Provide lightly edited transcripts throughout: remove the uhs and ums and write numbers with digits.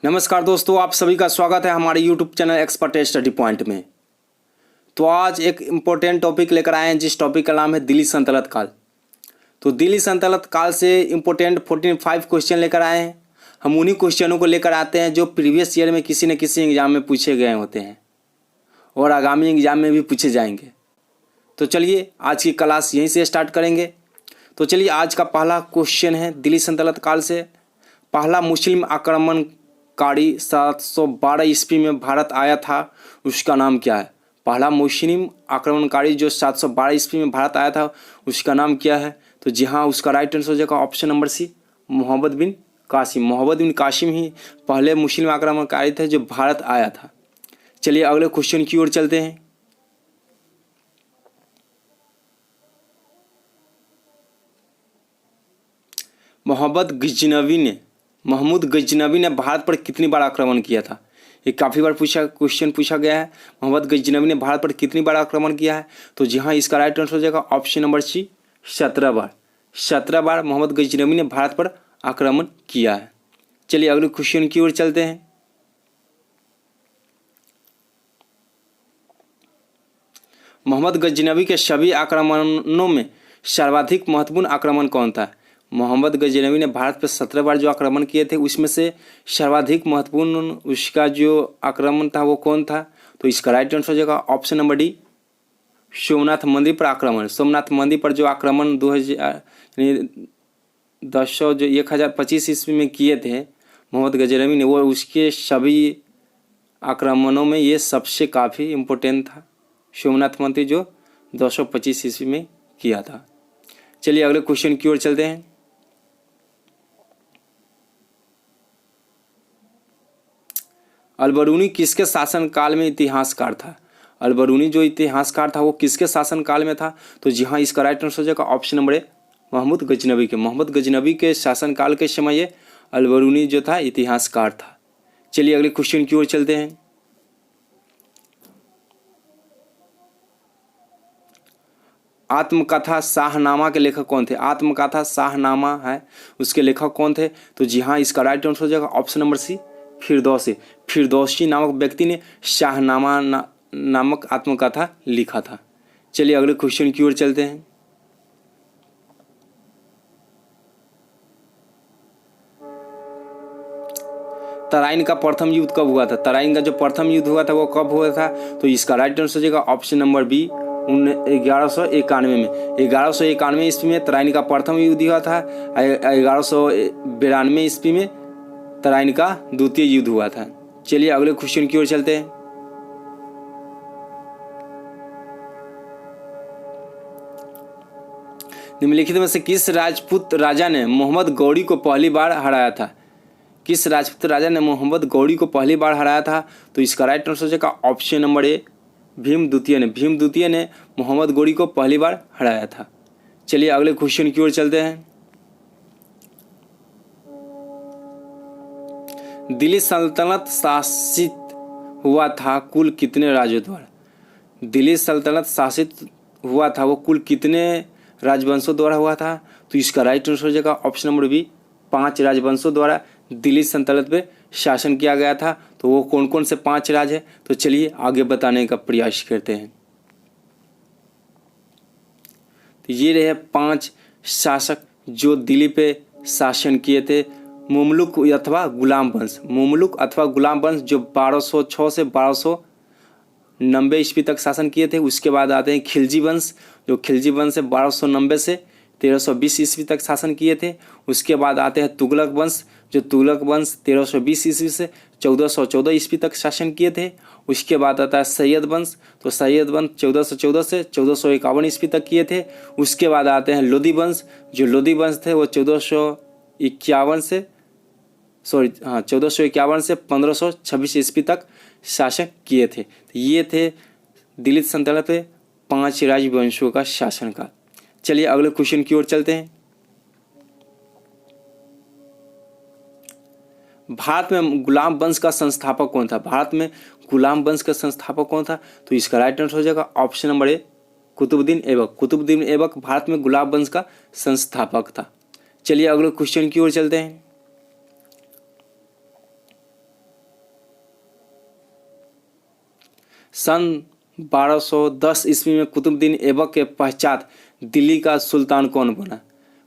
नमस्कार दोस्तों, आप सभी का स्वागत है हमारे YouTube channel expert study point में। तो आज एक इम्पोर्टेंट टॉपिक लेकर आए हैं, जिस टॉपिक का नाम है दिल्ली सल्तनत काल। तो दिल्ली सल्तनत काल से इम्पोर्टेंट 45 क्वेश्चन लेकर आए हैं। हम उन्हीं क्वेश्चनों को लेकर आते हैं जो प्रीवियस ईयर में किसी न किसी एग्ज़ाम में पूछे गए होते हैं और आगामी एग्ज़ाम में भी पूछे जाएंगे। तो चलिए आज की क्लास यहीं से स्टार्ट करेंगे। तो चलिए आज का पहला क्वेश्चन है दिल्ली सल्तनत काल से। पहला मुस्लिम आक्रमणकारी 712 ईस्वी में भारत आया था, उसका नाम क्या है? पहला मुस्लिम आक्रमणकारी जो 712 ईस्वी में भारत आया था उसका नाम क्या है? तो जी हाँ, उसका राइट आंसर हो जाएगा ऑप्शन नंबर सी, मोहम्मद बिन कासिम। मोहम्मद बिन कासिम ही पहले मुस्लिम आक्रमणकारी थे जो भारत आया था। चलिए अगले क्वेश्चन की ओर चलते हैं। महमूद गजनवी ने भारत पर कितनी बार आक्रमण किया था? ये काफ़ी बार क्वेश्चन पूछा गया है। मोहम्मद गजनवी ने भारत पर कितनी बार आक्रमण किया है? तो जी हाँ, इसका राइट आंसर हो जाएगा ऑप्शन नंबर सी, 17 बार। 17 बार मोहम्मद गजनवी ने भारत पर आक्रमण किया है। चलिए अगले क्वेश्चन की ओर चलते हैं। मोहम्मद गजनवी के सभी आक्रमणों में सर्वाधिक महत्वपूर्ण आक्रमण कौन था? मोहम्मद गजनवी ने भारत पर 17 बार जो आक्रमण किए थे उसमें से सर्वाधिक महत्वपूर्ण उसका जो आक्रमण था वो कौन था? तो इसका राइट आंसर हो जाएगा ऑप्शन नंबर डी, सोमनाथ मंदिर पर आक्रमण। सोमनाथ मंदिर पर जो आक्रमण 1025 ईस्वी में किए थे मोहम्मद गजनवी ने, वो उसके सभी आक्रमणों में ये सबसे काफ़ी इम्पोर्टेंट था। सोमनाथ मंदिर जो 225 ईस्वी में किया था। चलिए अगले क्वेश्चन की ओर चलते हैं। अलबरूनी किसके शासनकाल में इतिहासकार था? अलबरूनी जो इतिहासकार था वो किसके शासनकाल में था? तो जी हाँ, इसका राइट आंसर हो जाएगा option number A, Mahmud Ghaznavi के। मोहम्मद गजनवी के शासनकाल के समय ये अलबरूनी जो था इतिहासकार था। चलिए अगले क्वेश्चन की ओर चलते हैं। आत्मकथा शाहनामा के लेखक कौन थे? आत्मकथा शाहनामा है, उसके लेखक कौन थे? तो जी हाँ, इसका राइट आंसर हो जाएगा option number C, Firdausi. Firdausi नामक व्यक्ति ने शाहनामा नामक आत्मकथा लिखा था। चलिए अगले क्वेश्चन की ओर चलते हैं। तराइन का प्रथम युद्ध कब हुआ था? तराइन का जो प्रथम युद्ध हुआ था वो कब हुआ था? तो इसका राइट आंसर हो जाएगा ऑप्शन नंबर बी, 1191 में। 1191 ईस्वी में तराइन का प्रथम युद्ध हुआ था। 1192 ईस्वी में तराइन का द्वितीय युद्ध हुआ था। चलिए अगले क्वेश्चन की ओर चलते हैं। निम्नलिखित में से किस राजपूत राजा ने मोहम्मद गौरी को पहली बार हराया था? किस राजपूत राजा ने मोहम्मद गौरी को पहली बार हराया था? तो इसका राइट आंसर हो जाएगा ऑप्शन नंबर ए, भीम द्वितीय ने। भीम द्वितीय ने मोहम्मद गौरी को पहली बार हराया था। चलिए अगले क्वेश्चन की ओर चलते हैं। दिल्ली सल्तनत शासित हुआ था कुल कितने राजों द्वारा? दिल्ली सल्तनत शासित हुआ था वो कुल कितने राजवंशों द्वारा हुआ था? तो इसका राइट आंसर हो जाएगा ऑप्शन नंबर बी, 5 राजवंशों द्वारा दिल्ली सल्तनत पे शासन किया गया था। तो वो कौन कौन से 5 राज है? तो चलिए आगे बताने का प्रयास करते हैं। तो ये रहे 5 शासक जो दिल्ली पे शासन किए थे। मुमलुक अथवा गुलाम वंश, मुमलुक अथवा गुलाम वंश जो 1206 से 1290 ईस्वी तक शासन किए थे। उसके बाद आते हैं खिलजी वंश, जो खिलजी वंश से 1290 से 1320 ईस्वी तक शासन किए थे। उसके बाद आते हैं तुगलक वंश, जो तुगलक वंश 1320 ईस्वी से 1414 ईस्वी तक शासन किए थे। उसके बाद आता है सैयद वंश, तो सैयद वंश 1414 से 1451 ईस्वी तक किए थे। उसके बाद आते हैं लोधी वंश, जो लोधी वंश थे वो 1451 से 1526 ईस्वी तक शासन किए थे। तो ये थे दिल्ली सल्तनत पे 5 राजवंशों का शासनकाल। चलिए अगले क्वेश्चन की ओर चलते हैं। भारत में गुलाम वंश का संस्थापक कौन था? भारत में गुलाम वंश का संस्थापक कौन था? तो इसका राइट आंसर हो जाएगा option number A, Qutubuddin Aibak. Qutubuddin Aibak Bharat में गुलाम वंश का संस्थापक था। चलिए अगले क्वेश्चन की ओर चलते हैं। सन 1210 ईस्वी में कुतुबुद्दीन ऐबक के पश्चात दिल्ली का सुल्तान कौन बना?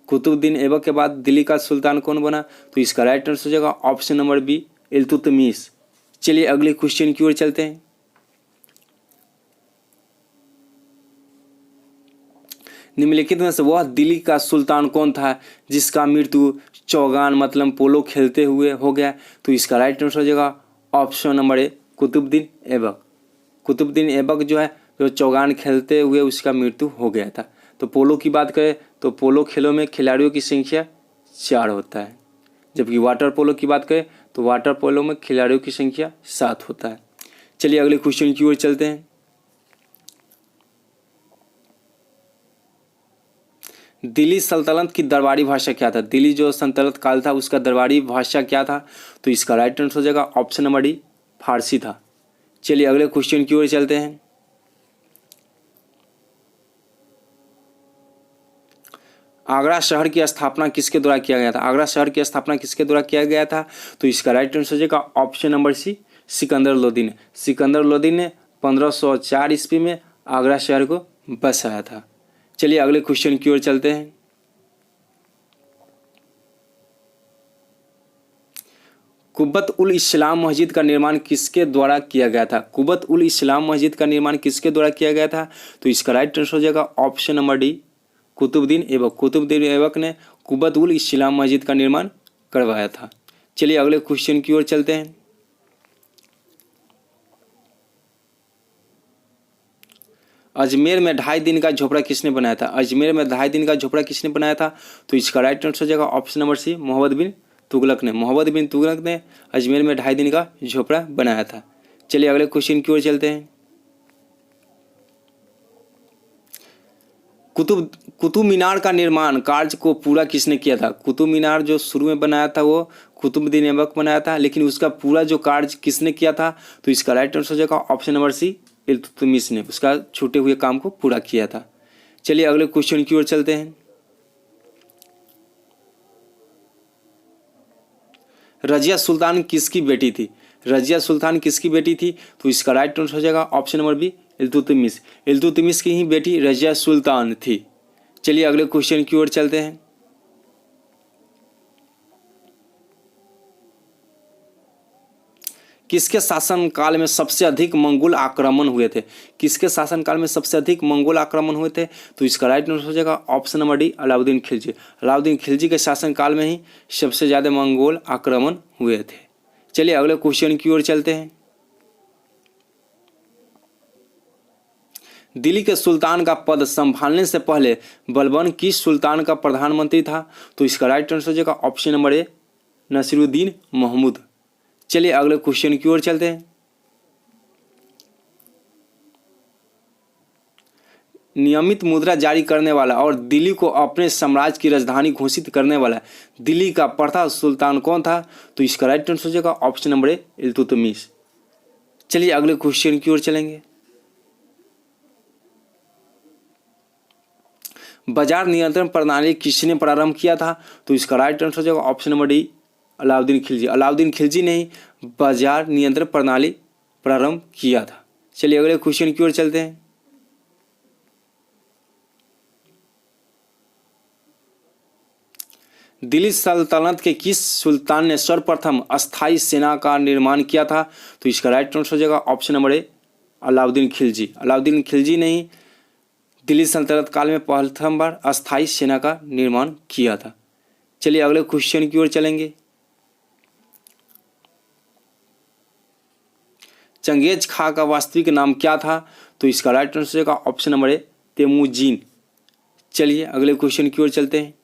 कुतुबुद्दीन ऐबक के बाद दिल्ली का सुल्तान कौन बना? तो इसका राइट आंसर हो जाएगा ऑप्शन नंबर बी, इल्तुतमिश। चलिए अगले क्वेश्चन की ओर चलते हैं। निम्नलिखित में से वह दिल्ली का सुल्तान कौन था जिसका मृत्यु चौगान मतलब पोलो खेलते हुए हो गया? तो इसका राइट आंसर हो जाएगा option number A, Qutubuddin Aibak. Qutubuddin Aibak जो है जो चौगान खेलते हुए उसका मृत्यु हो गया था। तो पोलो की बात करें तो पोलो खेलों में खिलाड़ियों की संख्या 4 होता है, जबकि वाटर पोलो की बात करें तो वाटर पोलो में खिलाड़ियों की संख्या 7 होता है। चलिए अगले क्वेश्चन की ओर चलते हैं। दिल्ली सल्तनत की दरबारी भाषा क्या था? दिल्ली जो सल्तनत काल था उसका दरबारी भाषा क्या था? तो इसका राइट आंसर हो जाएगा ऑप्शन नंबर डी, फारसी था। चलिए अगले क्वेश्चन की ओर चलते हैं। आगरा शहर की स्थापना किसके द्वारा किया गया था? आगरा शहर की स्थापना किसके द्वारा किया गया था? तो इसका राइट आंसर हो जाएगा option number C, Sikandar Lodi ने। सिकंदर लोदी ने 1504 ईस्वी में आगरा शहर को बसाया था। चलिए अगले क्वेश्चन की ओर चलते हैं। कुब्बत उल इस्लाम मस्जिद का निर्माण किसके द्वारा किया गया था? कुब्बत उल इस्लाम मस्जिद का निर्माण किसके द्वारा किया गया था? तो इसका राइट आंसर हो जाएगा option number D, Qutubuddin Aibak. Qutubuddin Aibak ने कुब्बत उल इस्लाम मस्जिद का निर्माण करवाया था। चलिए अगले क्वेश्चन की ओर चलते हैं। अजमेर में 2.5 दिन का झोपड़ा किसने बनाया था? अजमेर में 2.5 दिन का झोपड़ा किसने बनाया था? तो इसका राइट आंसर हो जाएगा ऑप्शन नंबर सी, मोहम्मद बिन तुगलक ने। मोहम्मद बिन तुगलक ने अजमेर में 2.5 दिन का झोपड़ा बनाया था। चलिए अगले क्वेश्चन की ओर चलते हैं। कुतुब मीनार का निर्माण कार्य को पूरा किसने किया था? कुतुब मीनार जो शुरू में बनाया था वो कुतुबुद्दीन ऐबक बनाया था, लेकिन उसका पूरा जो कार्य किसने किया था? तो इसका राइट आंसर हो जाएगा ऑप्शन नंबर सी, इल्तुतमिश ने उसका छूटे हुए काम को पूरा किया था। चलिए अगले क्वेश्चन की ओर चलते हैं। रजिया सुल्तान किसकी बेटी थी? रजिया सुल्तान किसकी बेटी थी? तो इसका राइट आंसर हो जाएगा option number B, Iltutmish. Iltutmish की ही बेटी रजिया सुल्तान थी। चलिए अगले क्वेश्चन की ओर चलते हैं। किसके शासनकाल में सबसे अधिक मंगोल आक्रमण हुए थे? किसके शासनकाल में सबसे अधिक मंगोल आक्रमण हुए थे? तो इसका राइट आंसर हो जाएगा option number D, Alauddin Khilji. Alauddin Khilji के शासनकाल में ही सबसे ज़्यादा मंगोल आक्रमण हुए थे। चलिए अगले क्वेश्चन की ओर चलते हैं। दिल्ली के सुल्तान का पद संभालने से पहले बलबन किस सुल्तान का प्रधानमंत्री था? तो इसका राइट आंसर हो जाएगा option number A, Nasiruddin Mahmud. चलिए अगले क्वेश्चन की ओर चलते हैं। नियमित मुद्रा जारी करने वाला और दिल्ली को अपने साम्राज्य की राजधानी घोषित करने वाला दिल्ली का प्रथम सुल्तान कौन था? तो इसका राइट आंसर हो जाएगा ऑप्शन नंबर ए, इल्तुतमिश। चलिए अगले क्वेश्चन की ओर चलेंगे। बाजार नियंत्रण प्रणाली किसने प्रारंभ किया था? तो इसका राइट आंसर हो जाएगा option number D, Alauddin Khilji. Alauddin Khilji ने ही बाजार नियंत्रण प्रणाली प्रारंभ किया था। चलिए अगले क्वेश्चन की ओर चलते हैं। दिल्ली सल्तनत के किस सुल्तान ने सर्वप्रथम अस्थायी सेना का निर्माण किया था? तो इसका राइट आंसर हो जाएगा ऑप्शन नंबर ए, अलाउद्दीन खिलजी। अलाउद्दीन खिलजी ने ही दिल्ली सल्तनत काल में प्रथम बार अस्थायी सेना का निर्माण किया था। चलिए अगले क्वेश्चन की ओर चलेंगे। चंगेज खां का वास्तविक नाम क्या था? तो इसका राइट आंसर का ऑप्शन नंबर ए, तेमुजीन। चलिए अगले क्वेश्चन की ओर चलते हैं।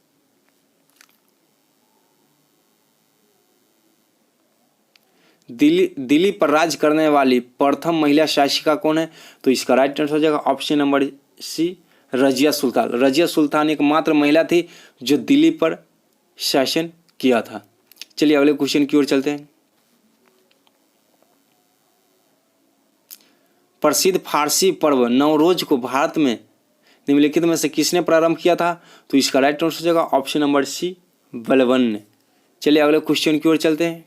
दिल्ली पर राज करने वाली प्रथम महिला शासिका कौन है? तो इसका राइट आंसर हो जाएगा ऑप्शन नंबर सी, रजिया सुल्तान। रजिया सुल्तान एकमात्र महिला थी जो दिल्ली पर शासन किया था। चलिए अगले क्वेश्चन की ओर चलते हैं। प्रसिद्ध फारसी पर्व नवरोज को भारत में निम्नलिखित में से किसने प्रारंभ किया था? तो इसका राइट आंसर हो जाएगा ऑप्शन नंबर सी, बलबन ने। चलिए अगले क्वेश्चन की ओर चलते हैं।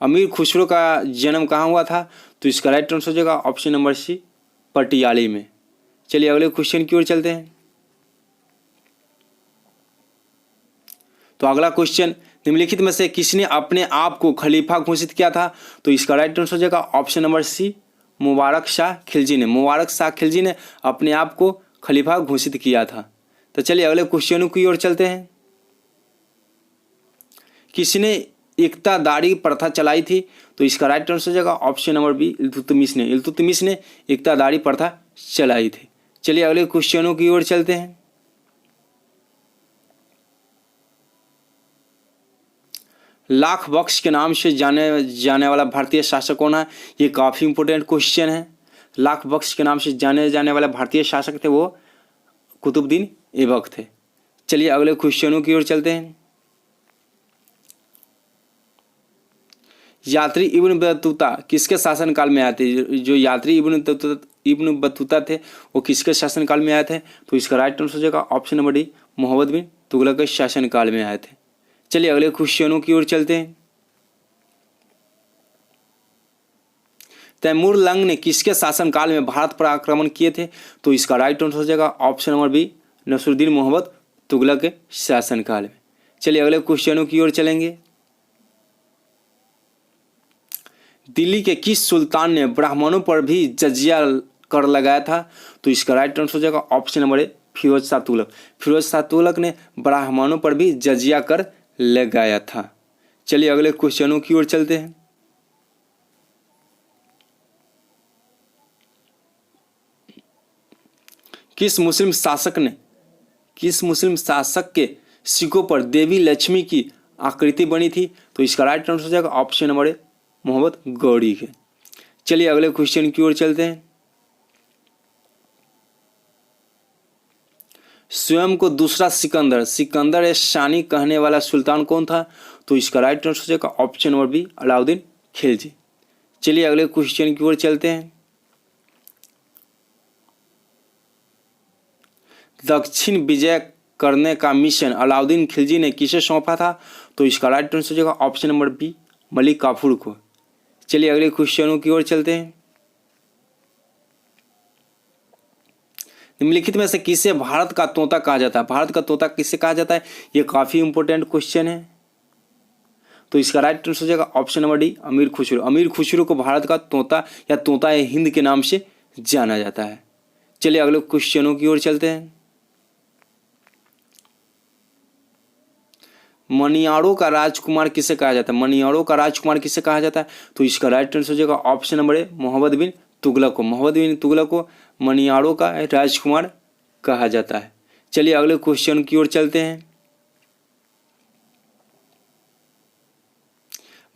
अमीर खुसरो का जन्म कहाँ हुआ था? तो इसका राइट आंसर हो जाएगा ऑप्शन नंबर सी, पटियाली में। चलिए अगले क्वेश्चन की ओर चलते हैं। तो अगला क्वेश्चन, निम्नलिखित में से किसने अपने आप को खलीफा घोषित किया था? तो इसका राइट आंसर हो जाएगा ऑप्शन नंबर सी, मुबारक शाह खिलजी ने। मुबारक शाह खिलजी ने अपने आप को खलीफा घोषित किया था। तो चलिए अगले क्वेश्चन की ओर चलते हैं। किसने इक्तादारी प्रथा चलाई थी? तो इसका राइट आंसर हो जाएगा ऑप्शन नंबर बी, इल्तुतमिश ने। इल्तुतमिश ने इक्तादारी प्रथा चलाई थी। चलिए अगले क्वेश्चनों की ओर चलते हैं। लाख बख्श के नाम से जाने जाने वाला भारतीय शासक कौन है? ये काफ़ी इंपॉर्टेंट क्वेश्चन है। लाख बख्श के नाम से जाने जाने वाला भारतीय शासक थे वो कुतुबुद्दीन ऐबक थे। चलिए अगले क्वेश्चनों की ओर चलते हैं। यात्री इब्न बतूता किसके शासनकाल में आए थे? जो यात्री इब्न बतूता थे वो किसके शासनकाल में आए थे? तो इसका राइट आंसर हो जाएगा ऑप्शन नंबर डी, मोहम्मद बिन तुगलक के शासनकाल में आए थे। चलिए अगले क्वेश्चनों की ओर चलते हैं। तैमूर लंग ने किसके शासनकाल में भारत पर आक्रमण किए थे? तो इसका राइट आंसर हो जाएगा option number B, Nasiruddin Mohammad Tughlaq के शासनकाल में। चलिए अगले क्वेश्चनों की ओर चलेंगे। दिल्ली के किस सुल्तान ने ब्राह्मणों पर भी जजिया कर लगाया था? तो इसका राइट आंसर हो जाएगा option number A, Firoz Shah Tughlaq. Firoz Shah Tughlaq ने ब्राह्मणों पर भी जजिया कर लगाया था। चलिए अगले क्वेश्चनों की ओर चलते हैं। किस मुस्लिम शासक के सिक्कों पर देवी लक्ष्मी की आकृति बनी थी? तो इसका राइट आंसर हो जाएगा option number A, Mohammad Ghori के। चलिए अगले क्वेश्चन की ओर चलते हैं। स्वयं को दूसरा सिकंदर शानी कहने वाला सुल्तान कौन था? तो इसका राइट आंसर हो जाएगा option number B, Alauddin Khilji. चलिए अगले क्वेश्चन की ओर चलते हैं। दक्षिण विजय करने का मिशन अलाउद्दीन खिलजी ने किसे सौंपा था? तो इसका राइट आंसर हो जाएगा option number B, Malik Kafur को। चलिए अगले क्वेश्चनों की ओर चलते हैं। निम्नलिखित में से किसे भारत का तोता कहा जाता है? भारत का तोता किसे कहा जाता है? ये काफी इंपॉर्टेंट क्वेश्चन है। तो इसका राइट आंसर हो जाएगा ऑप्शन नंबर डी, अमीर खुसरो। अमीर खुसरो को भारत का तोता या तोता हिंद के नाम से जाना जाता है। चलिए अगले क्वेश्चनों की ओर चलते हैं। मनियारों का राजकुमार किसे कहा जाता है? मनियारों का राजकुमार किसे कहा जाता है? तो इसका राइट आंसर हो जाएगा ऑप्शन नंबर ए, मोहम्मद बिन तुगलक को। मोहम्मद बिन तुगलक को मनियारों का राजकुमार कहा जाता है। चलिए अगले क्वेश्चन की ओर चलते हैं।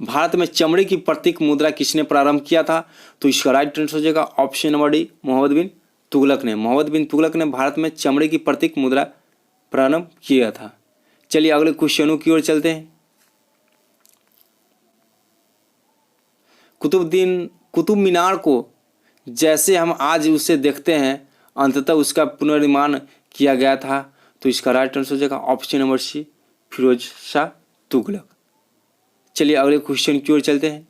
भारत में चमड़े की प्रतीक मुद्रा किसने प्रारंभ किया था? तो इसका राइट आंसर हो जाएगा ऑप्शन नंबर डी, मोहम्मद बिन तुगलक ने। मोहम्मद बिन तुगलक ने भारत में चमड़े की प्रतीक मुद्रा प्रारंभ किया था। चलिए अगले क्वेश्चनों की ओर चलते हैं। कुतुब मीनार को जैसे हम आज उसे देखते हैं अंततः उसका पुनर्निर्माण किया गया था। तो इसका राइट आंसर हो जाएगा option number C, Firoz Shah Tughlaq. चलिए अगले क्वेश्चन की ओर चलते हैं।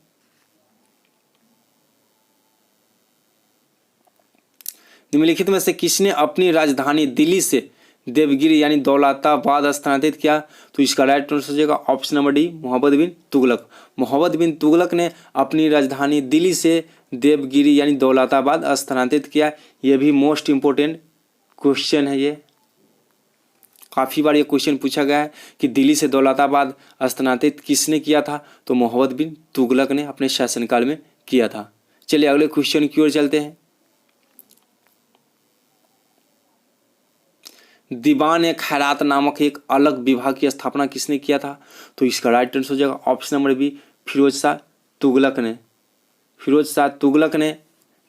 निम्नलिखित में से किसने अपनी राजधानी दिल्ली से देवगिरी यानी दौलताबाद स्थानांतरित किया? तो इसका राइट आंसर हो जाएगा ऑप्शन नंबर डी, मोहम्मद बिन तुगलक। मोहम्मद बिन तुगलक ने अपनी राजधानी दिल्ली से देवगिरी यानी दौलताबाद स्थानांतरित किया। यह भी मोस्ट इंपोर्टेंट क्वेश्चन है। ये काफ़ी बार ये क्वेश्चन पूछा गया है कि दिल्ली से दौलताबाद स्थानांतरित किसने किया था? तो मोहम्मद बिन तुगलक ने अपने शासनकाल में किया था। चलिए अगले क्वेश्चन की ओर चलते हैं। दीवान खैरात नामक एक अलग विभाग की स्थापना किसने किया था? तो इसका राइट आंसर हो जाएगा option number B, Firoz Shah Tughlaq ने। फिरोज शाह तुगलक ने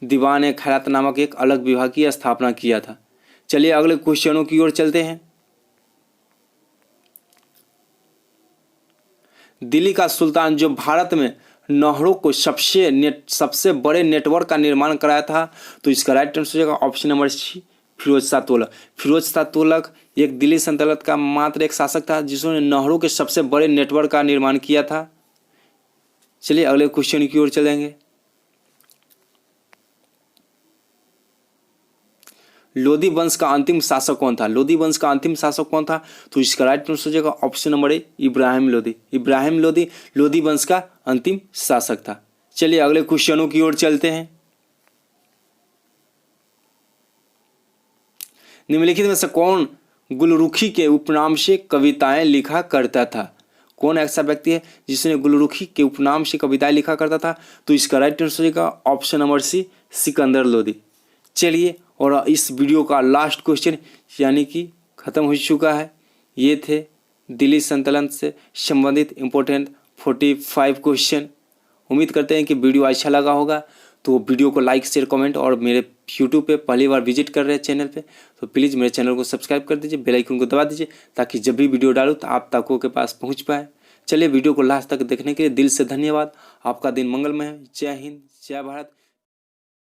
दीवान खैरात नामक एक अलग विभाग की स्थापना किया था। चलिए अगले क्वेश्चनों की ओर चलते हैं। दिल्ली का सुल्तान जो भारत में नहरों को सबसे बड़े नेटवर्क का निर्माण कराया था। तो इसका राइट आंसर हो जाएगा option number C, Firoz Shah Tughlaq. Firoz Shah Tughlaq एक दिल्ली सल्तनत का मात्र एक शासक था जिसने नहरों के सबसे बड़े नेटवर्क का निर्माण किया था। चलिए अगले क्वेश्चन की ओर चलेंगे। लोधी वंश का अंतिम शासक कौन था? लोधी वंश का अंतिम शासक कौन था? तो इसका राइट आंसर हो जाएगा ऑप्शन नंबर ए, इब्राहिम लोधी। इब्राहिम लोधी लोधी वंश का अंतिम शासक था। चलिए अगले क्वेश्चनों की ओर चलते हैं। निम्नलिखित में से कौन गुलरुखी के उपनाम से कविताएं लिखा करता था? कौन ऐसा व्यक्ति है जिसने गुलरुखी के उपनाम से कविताएं लिखा करता था? तो इसका राइट आंसर हो जाएगा option number C, Sikandar Lodhi. चलिए और इस वीडियो का लास्ट क्वेश्चन यानी कि ख़त्म हो चुका है। ये थे दिल्ली सल्तनत से संबंधित इम्पोर्टेंट 45 क्वेश्चन। उम्मीद करते हैं कि वीडियो अच्छा लगा होगा। तो वीडियो को लाइक शेयर कमेंट, और मेरे यूट्यूब पे पहली बार विजिट कर रहे हैं चैनल पे तो प्लीज़ मेरे चैनल को सब्सक्राइब कर दीजिए, बेल आइकन को दबा दीजिए ताकि जब भी वीडियो डालूँ तो आप तक के पास पहुंच पाए। चलिए वीडियो को लास्ट तक देखने के लिए दिल से धन्यवाद। आपका दिन मंगलमय है। जय हिंद, जय भारत।